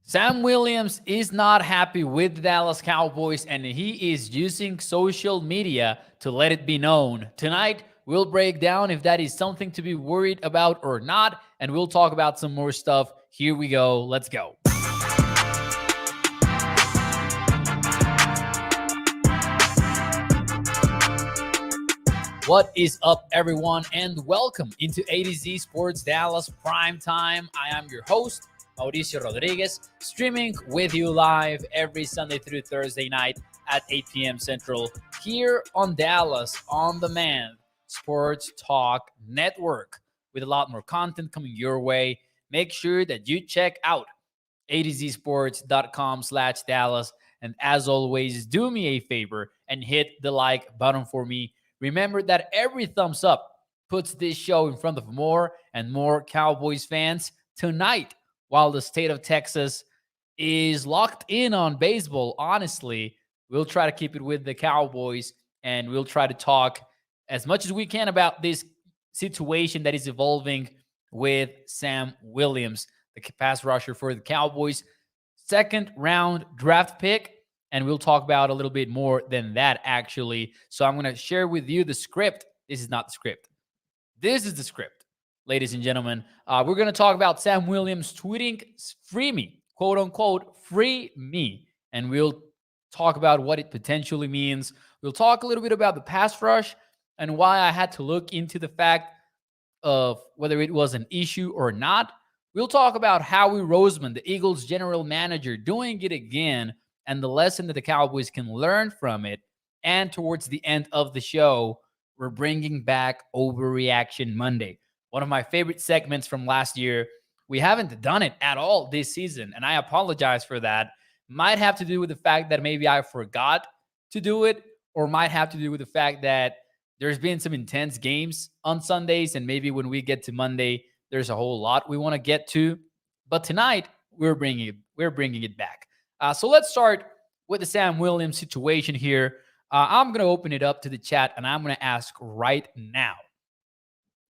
Sam Williams is not happy with the Dallas Cowboys and he is using social media to let it be known. Tonight, we'll break down if that is something to be worried about or not, and we'll talk about some more stuff. Here we go. Let's go. What is up, everyone, and welcome into A to Z Sports Dallas Prime Time. I am your host, Mauricio Rodriguez, streaming with you live every Sunday through Thursday night at 8 p.m. Central here on Dallas On Demand Sports Talk Network with a lot more content coming your way. Make sure that you check out atozsports.com/Dallas. And as always, do me a favor and hit the like button for me. Remember that every thumbs up puts this show in front of more and more Cowboys fans. Tonight, while the state of Texas is locked in on baseball, honestly, we'll try to keep it with the Cowboys and we'll try to talk as much as we can about this situation that is evolving with Sam Williams, the pass rusher for the Cowboys. Second round draft pick. And we'll talk about a little bit more than that, actually. So I'm going to share with you the script. This is not the script. This is the script, ladies and gentlemen. We're going to talk about Sam Williams tweeting, free me, quote unquote, free me. And we'll talk about what it potentially means. We'll talk a little bit about the pass rush and why I had to look into the fact of whether it was an issue or not. We'll talk about Howie Roseman, the Eagles general manager, doing it again, and the lesson that the Cowboys can learn from it. And towards the end of the show, we're bringing back Overreaction Monday, one of my favorite segments from last year. We haven't done it at all this season, and I apologize for that. Might have to do with the fact that maybe I forgot to do it, or might have to do with the fact that there's been some intense games on Sundays, and maybe when we get to Monday, there's a whole lot we want to get to. But tonight, we're bringing it back. So let's start with the Sam Williams situation here. I'm going to open it up to the chat, and I'm going to ask right now,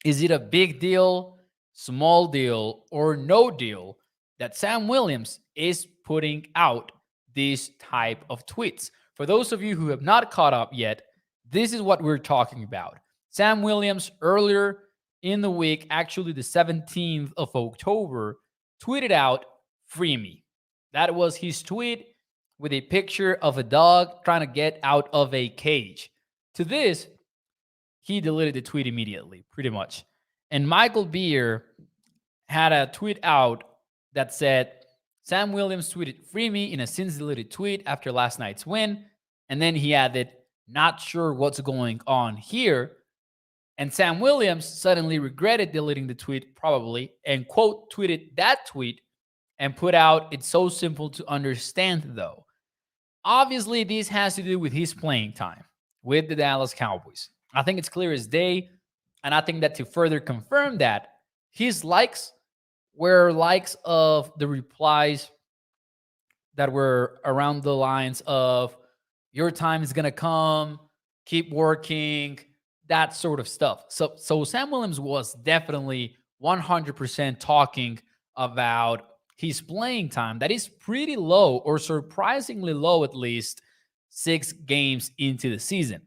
is it a big deal, small deal, or no deal that Sam Williams is putting out these type of tweets? For those of you who have not caught up yet, this is what we're talking about. Sam Williams earlier in the week, actually the 17th of October, tweeted out, free me. That was his tweet with a picture of a dog trying to get out of a cage. To this, he deleted the tweet immediately, pretty much. And Michael Beer had a tweet out that said, Sam Williams tweeted, free me, in a since deleted tweet after last night's win. And then he added, not sure what's going on here. And Sam Williams suddenly regretted deleting the tweet, probably, and quote tweeted that tweet and put out, it's so simple to understand, though. Obviously, this has to do with his playing time with the Dallas Cowboys. I think it's clear as day. And I think that to further confirm that, his likes were likes of the replies that were around the lines of, your time is going to come, keep working, that sort of stuff. So Sam Williams was definitely 100% talking about his playing time that is pretty low, or surprisingly low, at least 6 games into the season.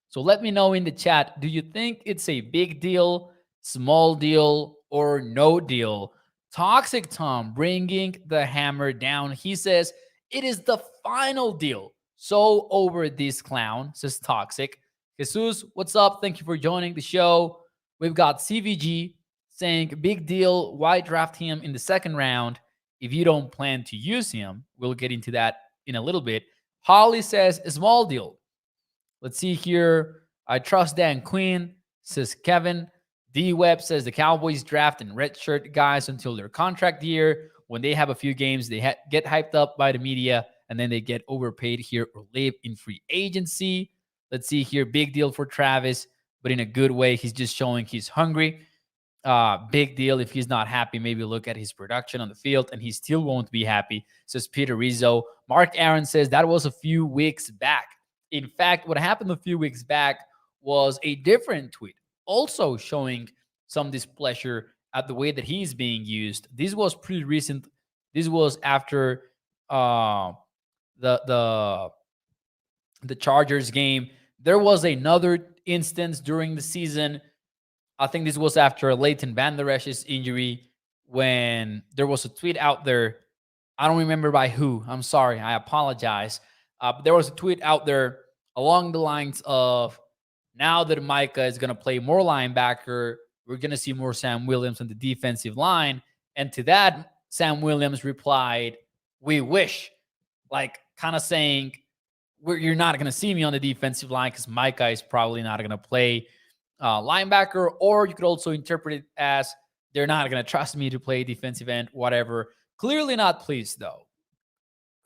So let me know in the chat, do you think it's a big deal, small deal, or no deal? Toxic Tom bringing the hammer down. He says, it is the final deal. So over this clown, says Toxic. Jesus, what's up? Thank you for joining the show. We've got CVG saying, big deal. Why draft him in the second round if you don't plan to use him? We'll get into that in a little bit. Holly says, a small deal. Let's see here. I trust Dan Quinn, says Kevin. D-Web says the Cowboys draft and redshirt guys until their contract year. When they have a few games, they get hyped up by the media, and then they get overpaid here or leave in free agency. Let's see here. Big deal for Travis, but in a good way. He's just showing he's hungry. Big deal if he's not happy. Maybe look at his production on the field, and he still won't be happy, says Peter Rizzo. Mark Aaron says that was a few weeks back. In fact, what happened a few weeks back was a different tweet, also showing some displeasure at the way that he's being used. This was pretty recent This was after uh, the the Chargers game. There was another instance during the season. I think this was after Leighton Vander Esch's injury when there was a tweet out there. I don't remember by who. I'm sorry. I apologize. But there was a tweet out there along the lines of, now that Micah is going to play more linebacker, we're going to see more Sam Williams on the defensive line. And to that, Sam Williams replied, "We wish," like kind of saying, you're not going to see me on the defensive line because Micah is probably not going to play linebacker. Or you could also interpret it as, they're not going to trust me to play defensive end, whatever. Clearly not pleased, though.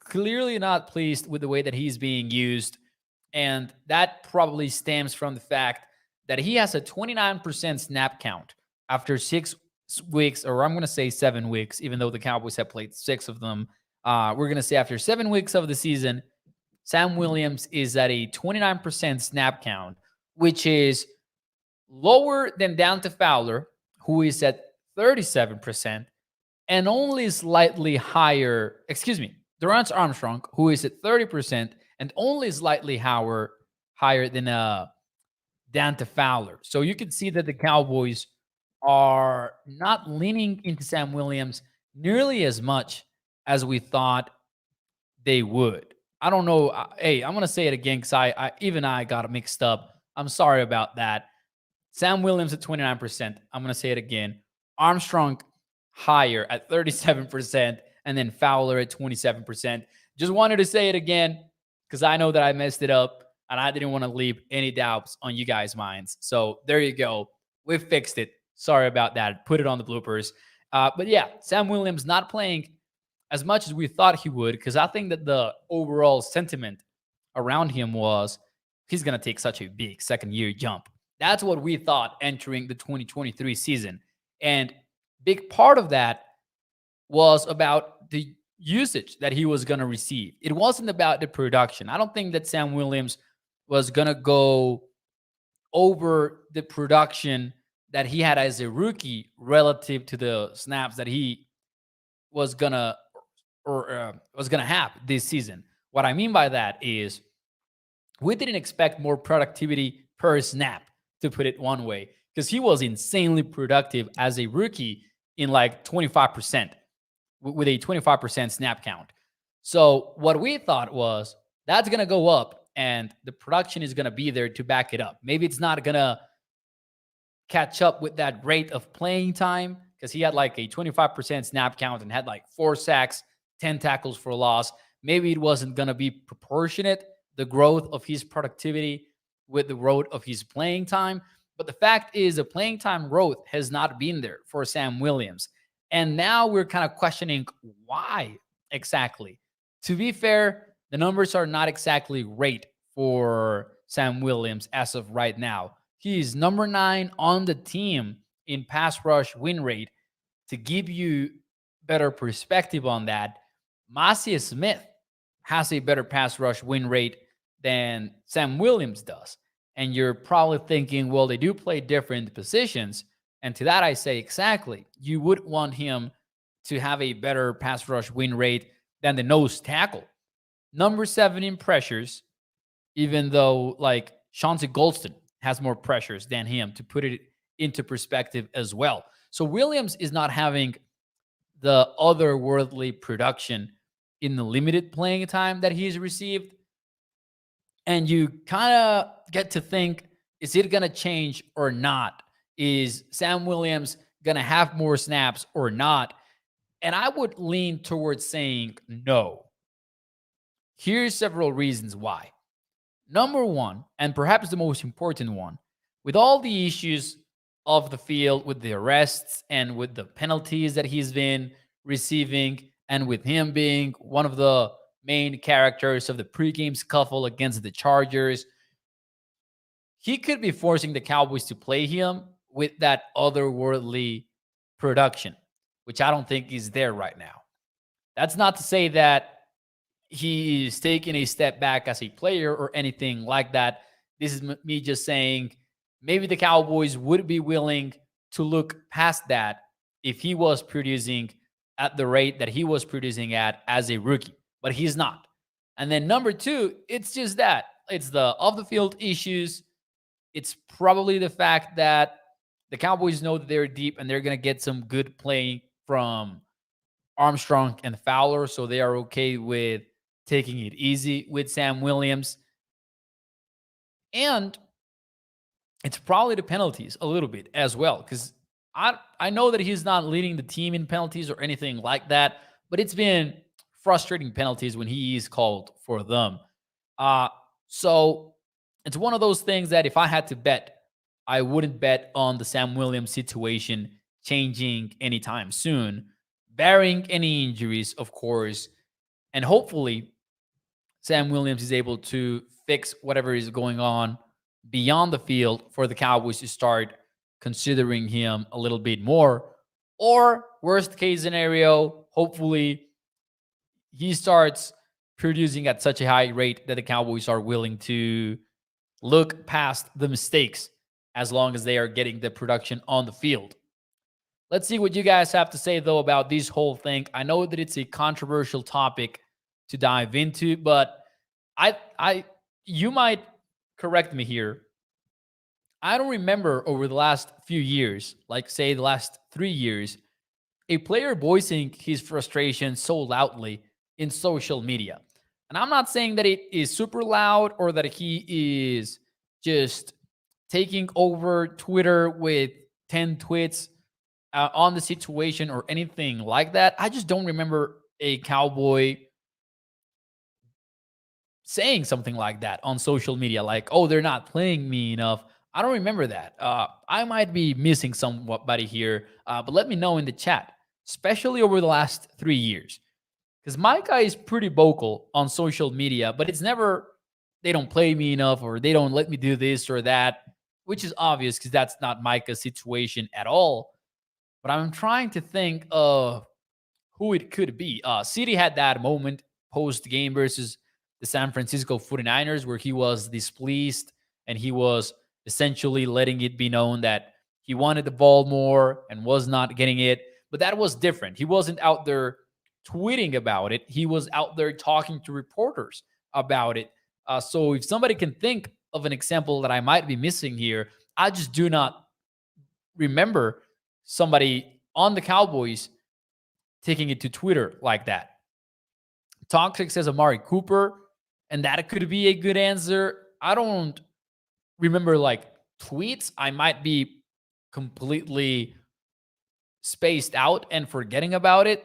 Clearly not pleased with the way that he's being used. And that probably stems from the fact that he has a 29% snap count after 6 weeks, or I'm going to say 7 weeks, even though the Cowboys have played 6 of them. We're going to say after 7 weeks of the season, Sam Williams is at a 29% snap count, which is lower than Dante Fowler, who is at 37%, and only slightly higher, Dorrance Armstrong, who is at 30%, and only slightly higher than Dante Fowler. So you can see that the Cowboys are not leaning into Sam Williams nearly as much as we thought they would. I don't know. Hey, I'm going to say it again because I got it mixed up. I'm sorry about that. Sam Williams at 29%. I'm going to say it again. Armstrong higher at 37%, and then Fowler at 27%. Just wanted to say it again because I know that I messed it up, and I didn't want to leave any doubts on you guys' minds. So there you go. We fixed it. Sorry about that. Put it on the bloopers. But yeah, Sam Williams not playing as much as we thought he would, because I think that the overall sentiment around him was he's going to take such a big second-year jump. That's what we thought entering the 2023 season. And big part of that was about the usage that he was going to receive. It wasn't about the production. I don't think that Sam Williams was going to go over the production that he had as a rookie relative to the snaps that he was going to have this season. What I mean by that is we didn't expect more productivity per snap, to put it one way, because he was insanely productive as a rookie in like 25% with a 25% snap count. So what we thought was that's going to go up and the production is going to be there to back it up. Maybe it's not going to catch up with that rate of playing time because he had like a 25% snap count and had like 4 sacks, 10 tackles for loss. Maybe it wasn't going to be proportionate, the growth of his productivity with the growth of his playing time. But the fact is the playing time growth has not been there for Sam Williams. And now we're kind of questioning why exactly. To be fair, the numbers are not exactly great for Sam Williams as of right now. He's number 9 on the team in pass rush win rate. To give you better perspective on that, Macias Smith has a better pass rush win rate than Sam Williams does. And you're probably thinking, well, they do play different positions. And to that, I say exactly. You would want him to have a better pass rush win rate than the nose tackle. Number 7 in pressures, even though like Chauncey Golston has more pressures than him, to put it into perspective as well. So Williams is not having the otherworldly production in the limited playing time that he's received. And you kind of get to think, is it going to change or not? Is Sam Williams going to have more snaps or not? And I would lean towards saying no. Here's several reasons why. Number 1, and perhaps the most important one, with all the issues of the field, with the arrests and with the penalties that he's been receiving, and with him being one of the main characters of the pregame scuffle against the Chargers, he could be forcing the Cowboys to play him with that otherworldly production, which I don't think is there right now. That's not to say that he is taking a step back as a player or anything like that. This is me just saying maybe the Cowboys would be willing to look past that if he was producing at the rate that he was producing at as a rookie, but he's not. And then number two, it's just that it's the off the field issues. It's probably the fact that the Cowboys know that they're deep and they're going to get some good play from Armstrong and Fowler. So they are okay with taking it easy with Sam Williams. And it's probably the penalties a little bit as well. Because I know that he's not leading the team in penalties or anything like that, but it's been frustrating penalties when he is called for them. So it's one of those things that if I had to bet, I wouldn't bet on the Sam Williams situation changing anytime soon, barring any injuries, of course. And hopefully, Sam Williams is able to fix whatever is going on beyond the field for the Cowboys to start considering him a little bit more. Or, worst case scenario, hopefully he starts producing at such a high rate that the Cowboys are willing to look past the mistakes as long as they are getting the production on the field. Let's see what you guys have to say, though, about this whole thing. I know that it's a controversial topic to dive into, but you might correct me here. I don't remember over the last few years, like say the last 3 years, a player voicing his frustration so loudly in social media. And I'm not saying that it is super loud or that he is just taking over Twitter with 10 tweets on the situation or anything like that. I just don't remember a Cowboy saying something like that on social media, like, oh, they're not playing me enough. I don't remember that. I might be missing somebody here, but let me know in the chat, especially over the last 3 years. Because Micah is pretty vocal on social media, but it's never, they don't play me enough or they don't let me do this or that, which is obvious because that's not Micah's situation at all. But I'm trying to think of who it could be. City had that moment post game versus the San Francisco 49ers where he was displeased and he was essentially letting it be known that he wanted the ball more and was not getting it. But that was different. He wasn't out there tweeting about it. He was out there talking to reporters about it. So if somebody can think of an example that I might be missing here, I just do not remember somebody on the Cowboys taking it to Twitter like that. Toxic says Amari Cooper, and that could be a good answer. I don't remember like tweets. I might be completely spaced out and forgetting about it,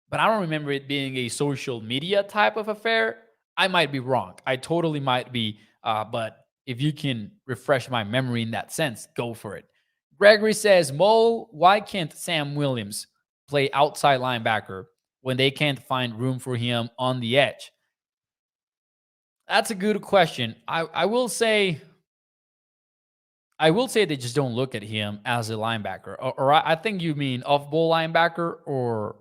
but I don't remember it being a social media type of affair. I might be wrong. I totally might be. But if you can refresh my memory in that sense, go for it. Gregory says, Mo, why can't Sam Williams play outside linebacker when they can't find room for him on the edge? That's a good question. I will say they just don't look at him as a linebacker. Or I think you mean off-ball linebacker, or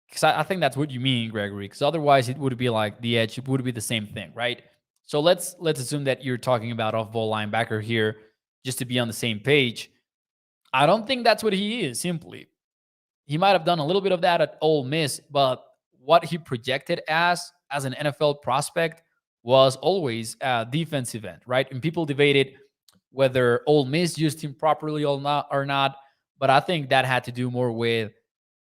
because I think that's what you mean, Gregory. Because otherwise, it would be like the edge. It would be the same thing, right? So let's assume that you're talking about off-ball linebacker here, just to be on the same page. I don't think that's what he is. Simply, he might have done a little bit of that at Ole Miss, but what he projected as an NFL prospect was always a defensive end, right? And people debated whether Ole Miss used him properly or not. But I think that had to do more with,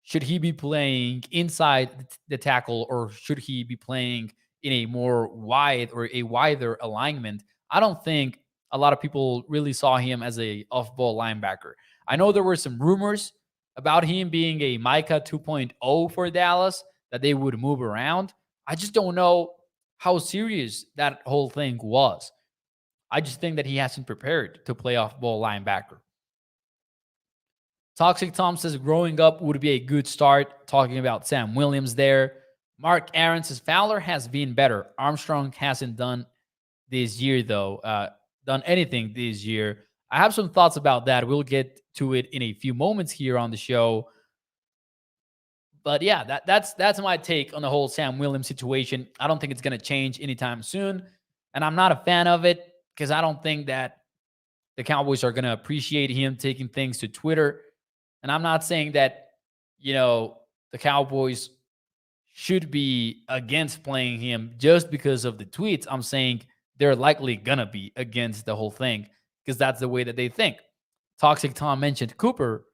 should he be playing inside the tackle or should he be playing in a more wide or a wider alignment? I don't think a lot of people really saw him as a off-ball linebacker. I know there were some rumors about him being a Micah 2.0 for Dallas, that they would move around. I just don't know how serious that whole thing was. I just think that he hasn't prepared to play off-ball linebacker. Toxic Tom says growing up would be a good start, talking about Sam Williams there. Mark Aaron says Fowler has been better. Armstrong hasn't done this year, though. Done anything this year. I have some thoughts about that. We'll get to it in a few moments here on the show. But yeah, that's my take on the whole Sam Williams situation. I don't think it's going to change anytime soon. And I'm not a fan of it because I don't think that the Cowboys are going to appreciate him taking things to Twitter. And I'm not saying that, the Cowboys should be against playing him just because of the tweets. I'm saying they're likely gonna be against the whole thing because that's the way that they think. Toxic Tom mentioned Cooper,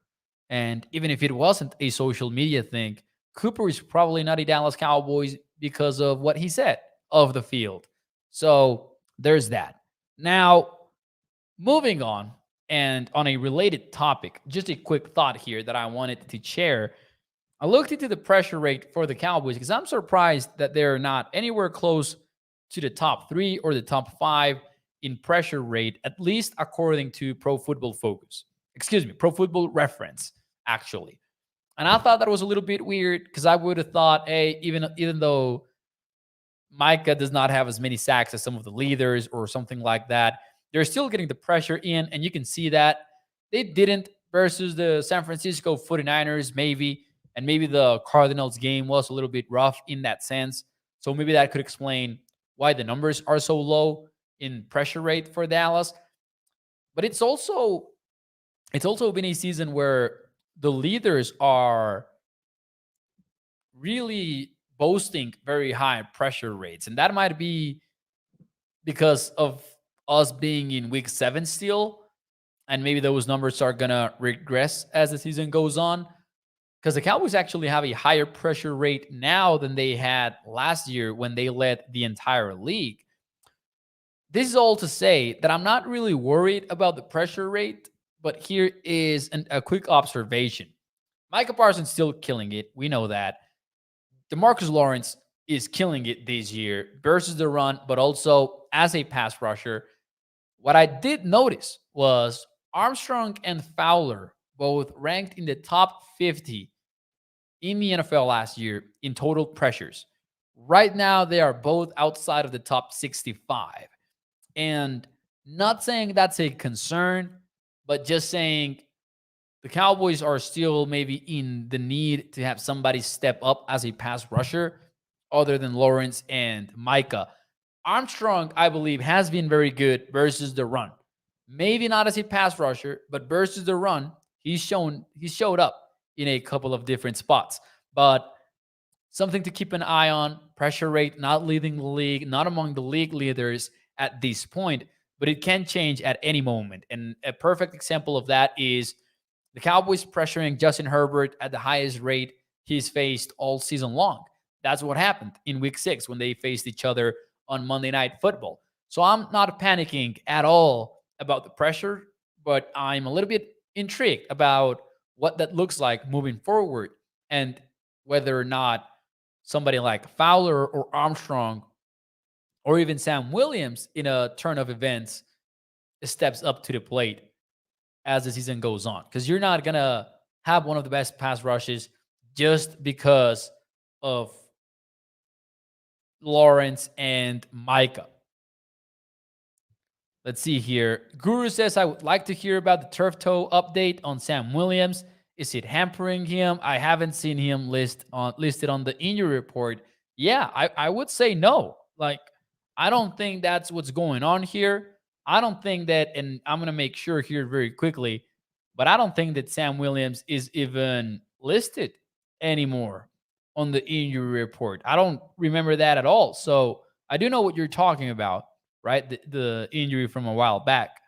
and even if it wasn't a social media thing, Cooper is probably not a Dallas Cowboys because of what he said of the field. So there's that. Now, moving on, and on a related topic, just a quick thought here that I wanted to share. I looked into the pressure rate for the Cowboys because I'm surprised that they're not anywhere close to the top three or the top five in pressure rate, at least according to Pro Football Focus. Excuse me, Pro Football Reference, actually. And I thought that was a little bit weird because I would have thought, hey, even though Micah does not have as many sacks as some of the leaders or something like that, they're still getting the pressure in, and you can see that they didn't versus the San Francisco 49ers, maybe. And maybe the Cardinals game was a little bit rough in that sense. So maybe that could explain why the numbers are so low in pressure rate for Dallas. But it's also been a season where the leaders are really boasting very high pressure rates. And that might be because of us being in week 7 still. And maybe those numbers are going to regress as the season goes on. Because the Cowboys actually have a higher pressure rate now than they had last year when they led the entire league. This is all to say that I'm not really worried about the pressure rate, but here is a quick observation. Micah Parsons still killing it. We know that. DeMarcus Lawrence is killing it this year versus the run, but also as a pass rusher. What I did notice was Armstrong and Fowler both ranked in the top 50 in the NFL last year in total pressures. Right now, they are both outside of the top 65. And not saying that's a concern, but just saying the Cowboys are still maybe in the need to have somebody step up as a pass rusher other than Lawrence and Micah. Armstrong, I believe, has been very good versus the run. Maybe not as a pass rusher, but versus the run, he showed up in a couple of different spots. But something to keep an eye on, pressure rate not leading the league, not among the league leaders at this point, but it can change at any moment. And a perfect example of that is the Cowboys pressuring Justin Herbert at the highest rate he's faced all season long. That's what happened in week 6 when they faced each other on Monday Night Football. So I'm not panicking at all about the pressure, but I'm a little bit intrigued about what that looks like moving forward and whether or not somebody like Fowler or Armstrong or even Sam Williams in a turn of events steps up to the plate as the season goes on. Because you're not going to have one of the best pass rushes just because of Lawrence and Micah. Let's see here. Guru says, I would like to hear about the turf toe update on Sam Williams. Is it hampering him? I haven't seen him listed on the injury report. Yeah, I would say no. Like, I don't think that's what's going on here. I don't think that, and I'm going to make sure here very quickly, but I don't think that Sam Williams is even listed anymore on the injury report. I don't remember that at all. So I do know what you're talking about, right? The injury from a while back.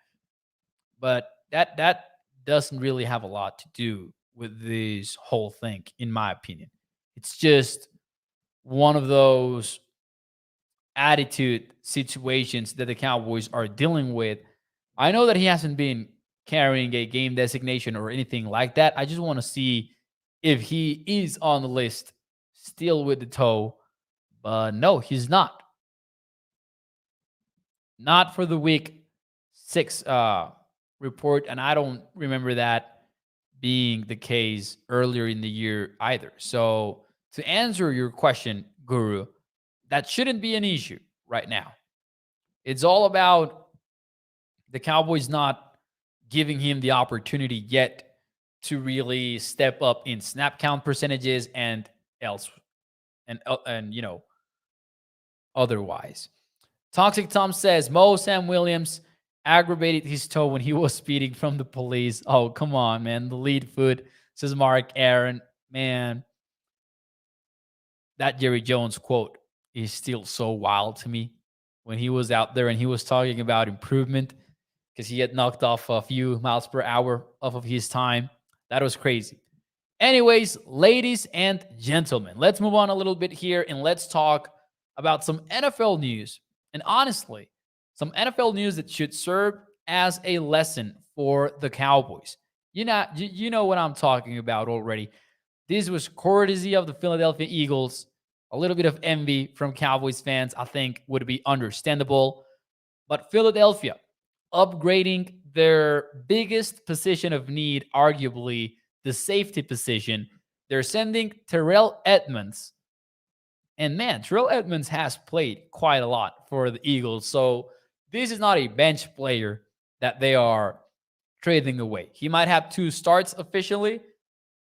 But that doesn't really have a lot to do with this whole thing, in my opinion. It's just one of those attitude situations that the Cowboys are dealing with. I know that he hasn't been carrying a game designation or anything like that. I just want to see if he is on the list still with the toe. But no, he's not. Not for the week 6 report. And I don't remember that being the case earlier in the year either. So to answer your question, Guru, that shouldn't be an issue right now. It's all about the Cowboys not giving him the opportunity yet to really step up in snap count percentages and else and otherwise. Toxic Tom says Sam Williams aggravated his toe when he was speeding from the police. Oh, come on, man. The lead foot, says Mark Aaron. Man, that Jerry Jones quote is still so wild to me when he was out there and he was talking about improvement because he had knocked off a few miles per hour off of his time. That was crazy. Anyways, ladies and gentlemen, let's move on a little bit here and let's talk about some NFL news. And honestly, some NFL news that should serve as a lesson for the Cowboys. You know what I'm talking about already. This was courtesy of the Philadelphia Eagles. A little bit of envy from Cowboys fans, I think, would be understandable. But Philadelphia upgrading their biggest position of need, arguably the safety position. They're sending Terrell Edmonds. And man, Terrell Edmonds has played quite a lot for the Eagles. So this is not a bench player that they are trading away. He might have 2 starts officially,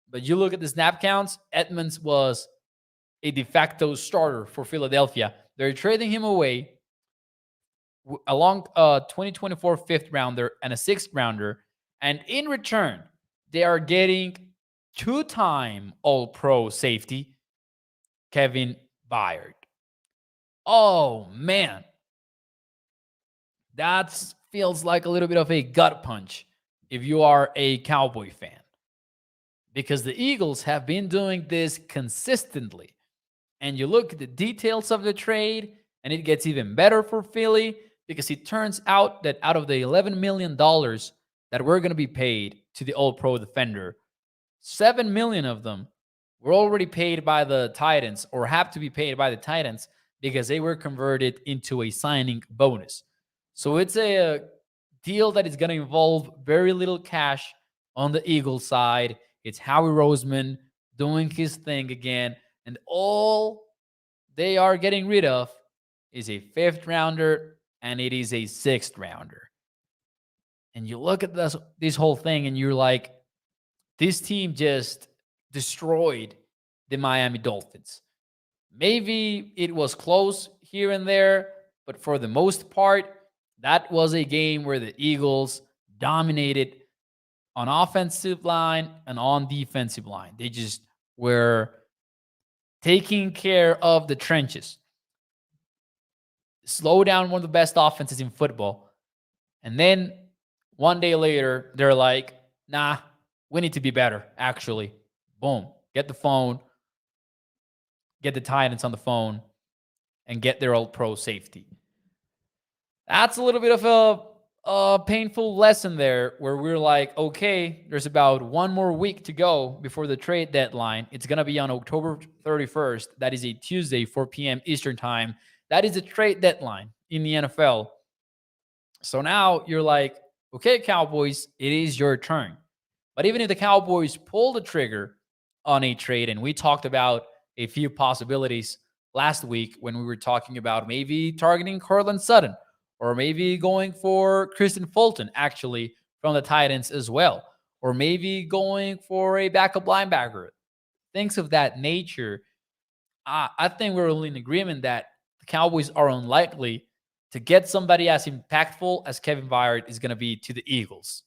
but you look at the snap counts, Edmonds was a de facto starter for Philadelphia. They're trading him away along a 2024 fifth rounder and a sixth rounder. And in return, they are getting 2-time All Pro safety, Kevin Byard. Oh, man. That feels like a little bit of a gut punch if you are a Cowboy fan. Because the Eagles have been doing this consistently. And you look at the details of the trade, and it gets even better for Philly because it turns out that out of the $11 million that we're going to be paid to the All Pro defender, $7 million of them were already paid by the Titans or have to be paid by the Titans because they were converted into a signing bonus. So it's a deal that is going to involve very little cash on the Eagles side. It's Howie Roseman doing his thing again. And all they are getting rid of is a 5th rounder and it is a 6th rounder. And you look at this whole thing and you're like, this team just destroyed the Miami Dolphins. Maybe it was close here and there, but for the most part, that was a game where the Eagles dominated on offensive line and on defensive line. They just were taking care of the trenches. Slow down one of the best offenses in football. And then one day later, they're like, nah, we need to be better, actually. Boom. Get the phone, get the Titans on the phone, and get their All Pro safety. That's a little bit of a painful lesson there where we're like, okay, there's about 1 more week to go before the trade deadline. It's going to be on October 31st. That is a Tuesday, 4 p.m. Eastern time. That is the trade deadline in the NFL. So now you're like, okay, Cowboys, it is your turn. But even if the Cowboys pull the trigger on a trade, and we talked about a few possibilities last week when we were talking about maybe targeting Cortland Sutton, or maybe going for Kristen Fulton, actually, from the Titans as well. Or maybe going for a backup linebacker. Things of that nature. I think we're all in agreement that the Cowboys are unlikely to get somebody as impactful as Kevin Byard is going to be to the Eagles.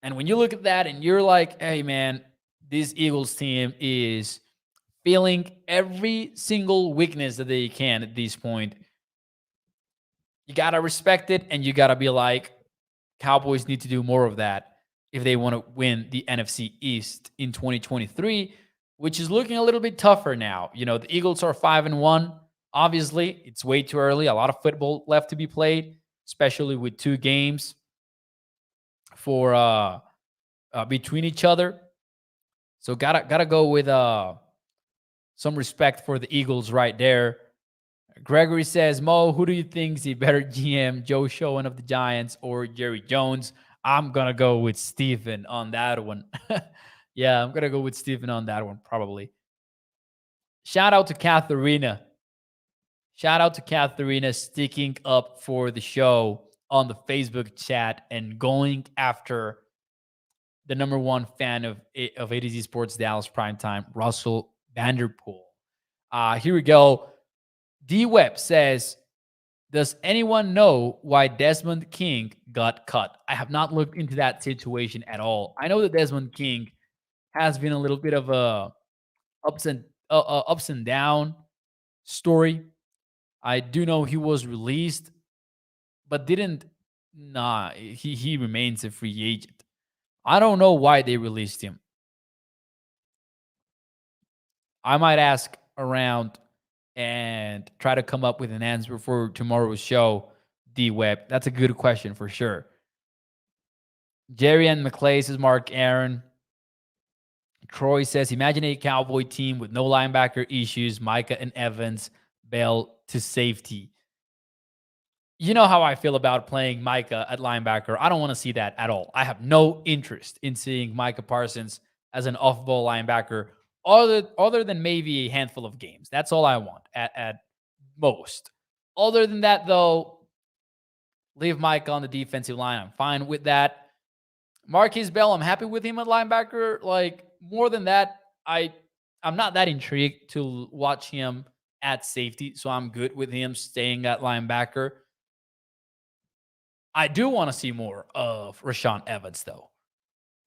And when you look at that and you're like, hey, man, this Eagles team is feeling every single weakness that they can at this point. You got to respect it, and you got to be like, Cowboys need to do more of that if they want to win the NFC East in 2023, which is looking a little bit tougher now. You know, the Eagles are 5-1. Obviously, it's way too early. A lot of football left to be played, especially with 2 games for between each other. So gotta go with some respect for the Eagles right there. Gregory says, Mo, who do you think is a better GM, Joe Schoen of the Giants or Jerry Jones? I'm going to go with Stephen on that one. Yeah, I'm going to go with Stephen on that one, probably. Shout out to Katharina. Shout out to Katharina sticking up for the show on the Facebook chat and going after the number 1 fan of A to Z Sports Dallas Primetime, Russell Vanderpool. Here we go. D-Web says, does anyone know why Desmond King got cut? I have not looked into that situation at all. I know that Desmond King has been a little bit of a ups and down story. I do know he was released, but didn't. Nah, he remains a free agent. I don't know why they released him. I might ask around and try to come up with an answer for tomorrow's show. D Web, that's a good question for sure. Jerry and McClay says Mark Aaron. Troy says, imagine a Cowboy team with no linebacker issues, Micah and Evans, Bell to safety. You know how I feel about playing Micah at linebacker. I don't want to see that at all. I have no interest in seeing Micah Parsons as an off-ball linebacker other than maybe a handful of games. That's all I want at most. Other than that, though, leave Micah on the defensive line. I'm fine with that. Marquise Bell, I'm happy with him at linebacker. Like, more than that, I'm not that intrigued to watch him at safety, so I'm good with him staying at linebacker. I do want to see more of Rashaan Evans, though.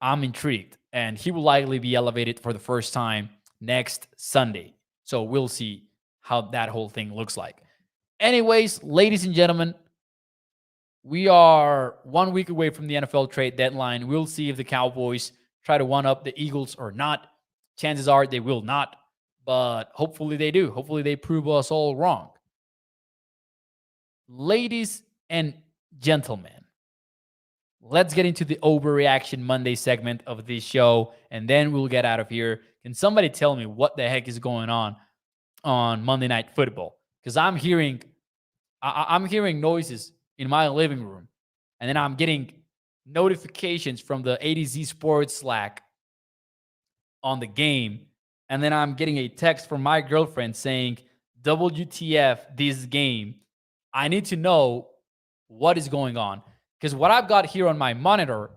I'm intrigued, and he will likely be elevated for the first time next Sunday. So we'll see how that whole thing looks like. Anyways, ladies and gentlemen, we are 1 week away from the NFL trade deadline. We'll see if the Cowboys try to one-up the Eagles or not. Chances are they will not, but hopefully they do. Hopefully they prove us all wrong. Ladies and gentlemen, let's get into the Overreaction Monday segment of this show, and then we'll get out of here. Can somebody tell me what the heck is going on Monday Night Football? Because I'm hearing noises in my living room, and then I'm getting notifications from the ADZ Sports Slack on the game, and then I'm getting a text from my girlfriend saying, WTF this game. I need to know what is going on, because what I've got here on my monitor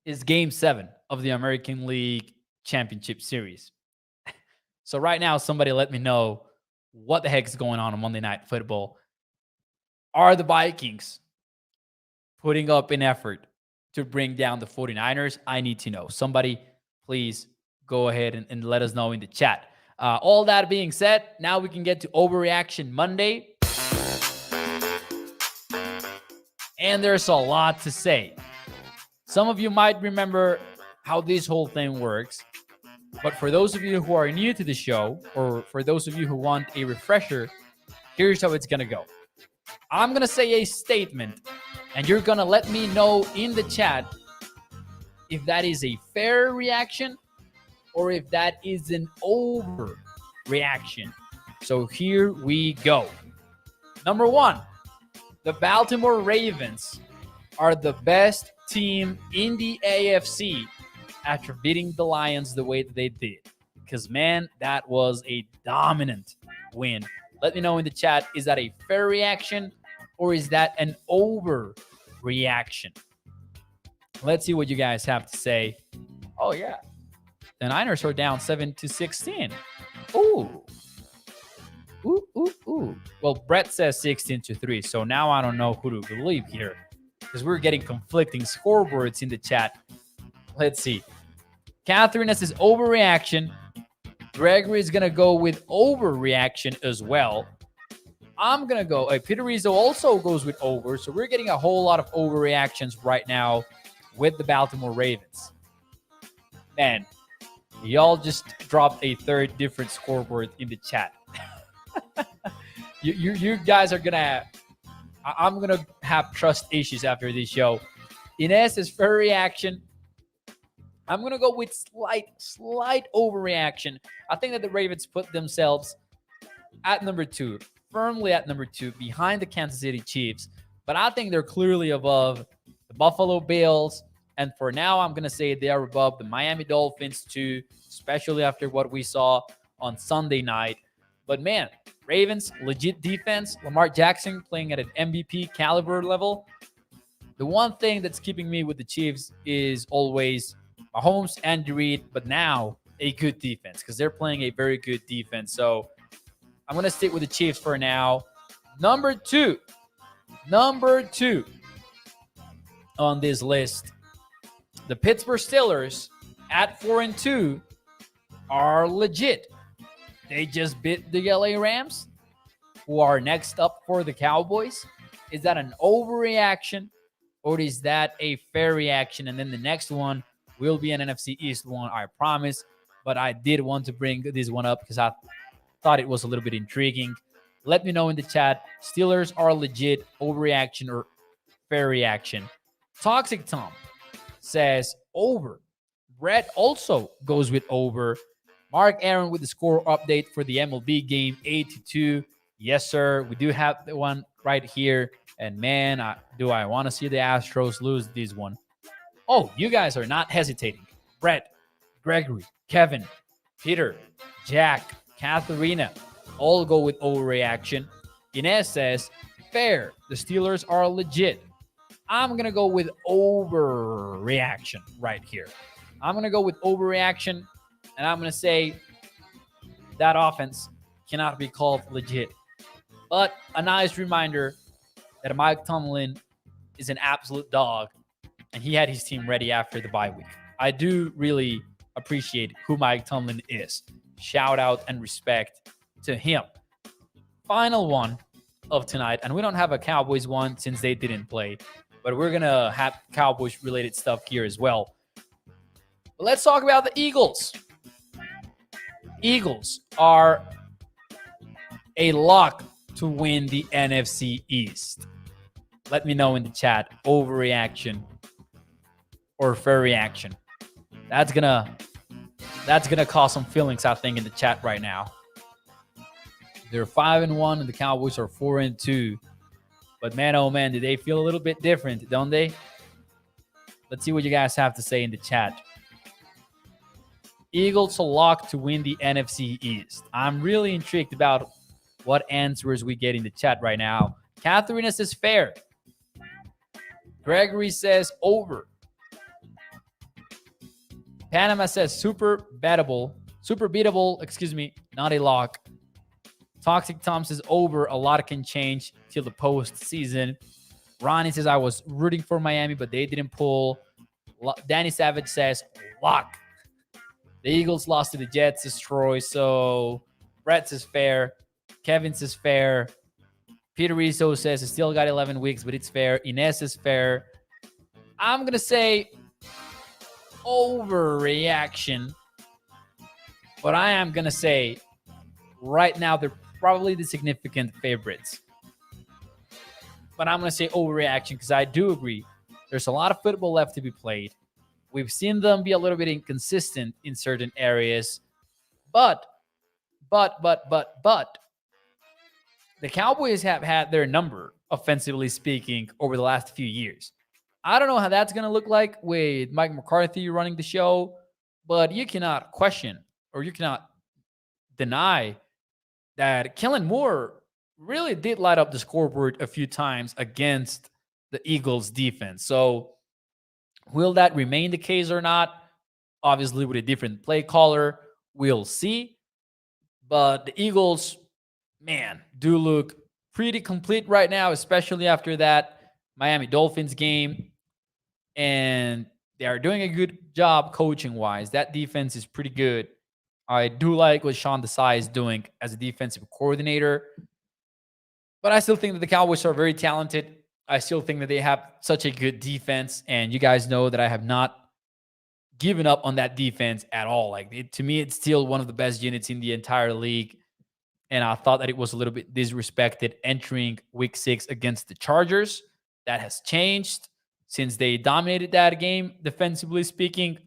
is Game 7 of the American League Championship Series. So right now, somebody let me know what the heck is going on Monday Night Football. Are the Vikings putting up an effort to bring down the 49ers? I need to know. Somebody, please go ahead and let us know in the chat. All that being said, now we can get to Overreaction Monday. And there's a lot to say. Some of you might remember how this whole thing works. But for those of you who are new to the show, or for those of you who want a refresher, here's how it's going to go. I'm going to say a statement, and you're going to let me know in the chat if that is a fair reaction or if that is an overreaction. So here we go. Number one, the Baltimore Ravens are the best team in the AFC after beating the Lions the way that they did. Because, man, that was a dominant win. Let me know in the chat, is that a fair reaction or is that an overreaction? Let's see what you guys have to say. Oh, yeah. The Niners are down 7-16. Ooh. Ooh. Well, Brett says 16-3, so now I don't know who to believe here because we're getting conflicting scoreboards in the chat. Let's see. Catherine says overreaction. Gregory is going to go with overreaction as well. I'm going to go. Peter Rizzo also goes with over, so we're getting a whole lot of overreactions right now with the Baltimore Ravens. Man, y'all just dropped a third different scoreboard in the chat. You guys are gonna I'm gonna have trust issues after this show. Ines is fair reaction. I'm gonna go with slight overreaction. I think that the Ravens put themselves at number 2, firmly at number 2, behind the Kansas City Chiefs. But I think they're clearly above the Buffalo Bills. And for now, I'm gonna say they are above the Miami Dolphins too, especially after what we saw on Sunday night. But man, Ravens, legit defense. Lamar Jackson playing at an MVP caliber level. The one thing that's keeping me with the Chiefs is always Mahomes and Reed, but now a good defense because they're playing a very good defense. So I'm going to stick with the Chiefs for now. Number two on this list, the Pittsburgh Steelers at 4-2 are legit. They just beat the LA Rams, who are next up for the Cowboys. Is that an overreaction or is that a fair reaction? And then the next one will be an NFC East one, I promise. But I did want to bring this one up because I thought it was a little bit intriguing. Let me know in the chat. Steelers are legit, overreaction or fair reaction. Toxic Tom says over. Brett also goes with over. Mark Aaron with the score update for the MLB game, 8-2. Yes, sir. We do have the one right here. And man, do I want to see the Astros lose this one. Oh, you guys are not hesitating. Brett, Gregory, Kevin, Peter, Jack, Katharina, all go with overreaction. Inez says, fair. The Steelers are legit. I'm going to go with overreaction right here. I'm going to go with overreaction, and I'm going to say that offense cannot be called legit. But a nice reminder that Mike Tomlin is an absolute dog, and he had his team ready after the bye week. I do really appreciate who Mike Tomlin is. Shout out and respect to him. Final one of tonight, and we don't have a Cowboys one since they didn't play, but we're going to have Cowboys-related stuff here as well. But let's talk about the Eagles. Eagles are a lock to win the NFC East. Let me know in the chat, overreaction or fair reaction. That's gonna cause some feelings, I think, in the chat right now. They're 5-1 and the Cowboys are 4-2. But man, oh man, do they feel a little bit different, don't they? Let's see what you guys have to say in the chat. Eagles are locked to win the NFC East. I'm really intrigued about what answers we get in the chat right now. Katharina says fair. Gregory says over. Panama says super beatable, not a lock. Toxic Tom says over. A lot can change till the postseason. Ronnie says I was rooting for Miami, but they didn't pull. Danny Savage says lock. The Eagles lost to the Jets, destroy. So Brett says fair. Kevin says fair. Peter Rizzo says it still got 11 weeks, but it's fair. Inez says fair. I'm going to say overreaction. But I am going to say right now they're probably the significant favorites. But I'm going to say overreaction because I do agree. There's a lot of football left to be played. We've seen them be a little bit inconsistent in certain areas. But the Cowboys have had their number, offensively speaking, over the last few years. I don't know how that's going to look like with Mike McCarthy running the show, but you cannot question or you cannot deny that Kellen Moore really did light up the scoreboard a few times against the Eagles defense. So will that remain the case or not? Obviously, with a different play caller, we'll see. But the Eagles, man, do look pretty complete right now, especially after that Miami Dolphins game. And they are doing a good job coaching-wise. That defense is pretty good. I do like what Sean Desai is doing as a defensive coordinator. But I still think that the Cowboys are very talented. I still think that they have such a good defense. And you guys know that I have not given up on that defense at all. To me, it's still one of the best units in the entire league. And I thought that it was a little bit disrespected entering week 6 against the Chargers. That has changed since they dominated that game, defensively speaking.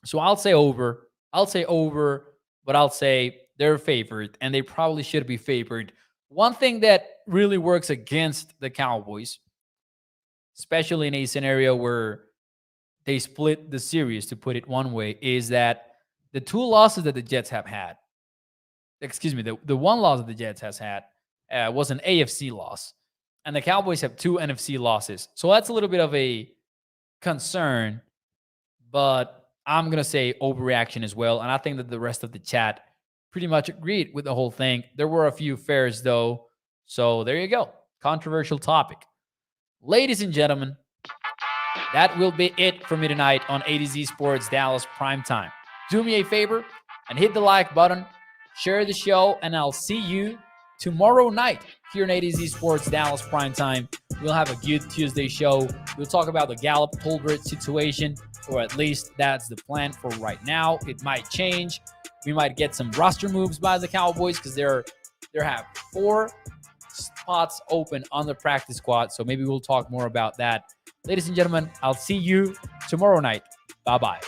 So I'll say over, but I'll say they're favored, and they probably should be favored. One thing that really works against the Cowboys, especially in a scenario where they split the series, to put it one way, is that the two losses that the Jets have had, the one loss that the Jets has had was an AFC loss. And the Cowboys have 2 NFC losses. So that's a little bit of a concern. But I'm going to say overreaction as well. And I think that the rest of the chat pretty much agreed with the whole thing. There were a few fairs, though. So there you go. Controversial topic. Ladies and gentlemen, that will be it for me tonight on A to Z Sports Dallas Primetime. Do me a favor and hit the like button, share the show, and I'll see you tomorrow night here in A to Z Sports Dallas Primetime. We'll have a good Tuesday show. We'll talk about the Gallup Tolbert situation, or at least that's the plan for right now. It might change. We might get some roster moves by the Cowboys because they have 4 spots open on the practice squad. So maybe we'll talk more about that. Ladies and gentlemen, I'll see you tomorrow night. Bye-bye.